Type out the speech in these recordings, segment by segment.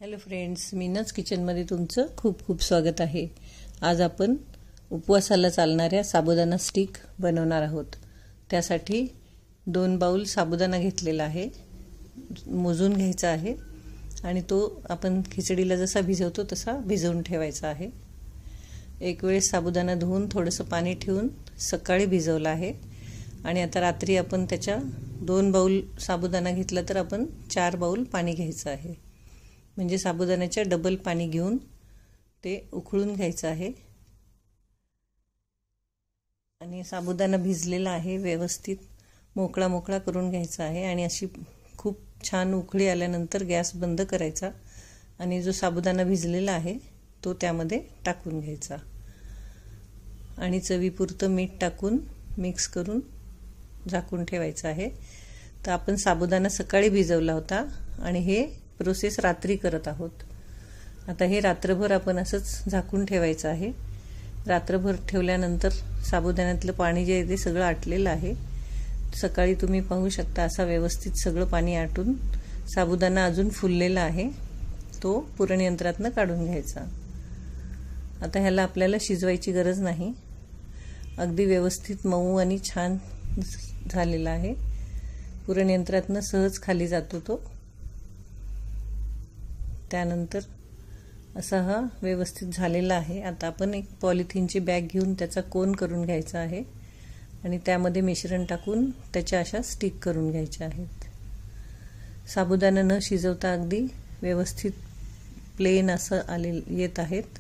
Hello friends, मीनाज किचनमध्ये तुमचं खूप खूप स्वागत आहे। आज आपण उपवासाला चालणाऱ्या साबुदाणा स्टिक बनवणार आहोत। त्यासाठी 2 बाउल साबुदाणा घेतलेला आहे, मोजून घ्यायचा आहे आणि तो आपण खिचडीला जसा भिजवतो तसा भिजवून ठेवायचा आहे। एक वेळ साबुदाणा धुवून थोडंसं पाणी ठेवून सकाळी भिजवला आहे आणि आता रात्री आपण त्याच्या 2 बाउल साबुदाणा घेतला तर आपण 4 बाउल पाणी घ्यायचं आहे। म्हणजे साबुदाण्याच्या डबल पाणी घेऊन ते उकळून घ्यायचं आहे। आणि साबुदाणा भिजलेला आहे, व्यवस्थित मोकळा मोकळा करून घ्यायचा आहे आणि अशी खूप छान उकळी आल्यानंतर गॅस बंद करायचा आणि जो साबुदाणा भिजलेला आहे तो त्यामध्ये टाकून घ्यायचा आणि चवीपुरतं मीठ टाकून मिक्स करून झाकून ठेवायचं आहे। तर आपण साबुदाणा सकाळी भिजवला होता आणि हे प्रोसेस रात्री करत आहोत। आता हे रात्रभर आपण असंच झाकून ठेवायचं आहे। रात्रभर ठेवल्यानंतर साबुदाण्यातलं पाणी जे आहे ते सगळं आटलेलं आहे। सकाळी तुम्ही पाहू शकता असं व्यवस्थित सगळं पाणी आटून साबुदाणा अजून फुललेला आहे, तो पुरण यंत्रातनं काढून घ्यायचा। आता ह्याला आपल्याला शिजवायची गरज नाही, अगदी व्यवस्थित मऊ आणि छान झालेला आहे। पुरण यंत्रातनं सहज खाली जातो तो। त्यानंतर असा हा व्यवस्थित झालेला आहे। आता आपण एक पॉलिथिनची बॅग घेऊन त्याचा कोन करून घ्यायचा आहे आणि त्यामध्ये मिश्रण टाकून त्याच्या अशा स्टिक करून घ्यायच्या आहेत। साबुदाणा न शिजवता अगदी व्यवस्थित प्लेन असं येत आहेत।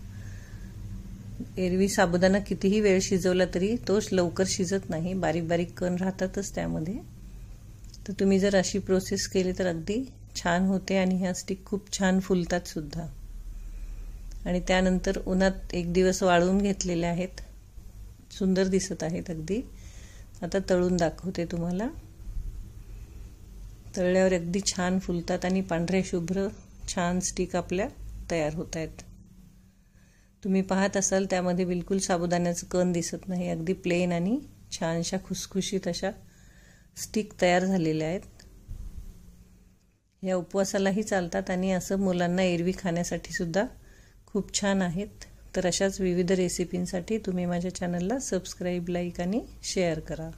एरवी साबुदाणा कितीही वेळ शिजवला तरी तो लवकर शिजत नाही, बारीक बारीक कण राहतातच त्यामध्ये। तर तुम्ही जर अशी प्रोसेस केली तर अगदी छान होते आणि ह्या स्टिक खूप छान फुलतात सुद्धा। आणि त्यानंतर उन्हात एक दिवस वाळवून घेतलेले आहेत, सुंदर दिसत आहेत अगदी। आता तळून दाखवते तुम्हाला। तळल्यावर अगदी छान फुलतात आणि पांढरे शुभ्र छान स्टिक आपल्या तयार होत आहेत। तुम्ही पाहत असाल त्यामध्ये बिलकुल साबुदाण्याचं कण दिसत नाही, अगदी प्लेन आणि छानशा खुसखुशीत अशा स्टिक तयार झालेल्या आहेत। या उपवासालाही चालतात आणि असं मुलांना एरवी खाण्यासाठी सुद्धा खूप छान आहेत। तर अशाच विविध रेसिपींसाठी तुम्ही माझ्या चॅनलला सबस्क्राइब, लाईक आणि शेअर करा।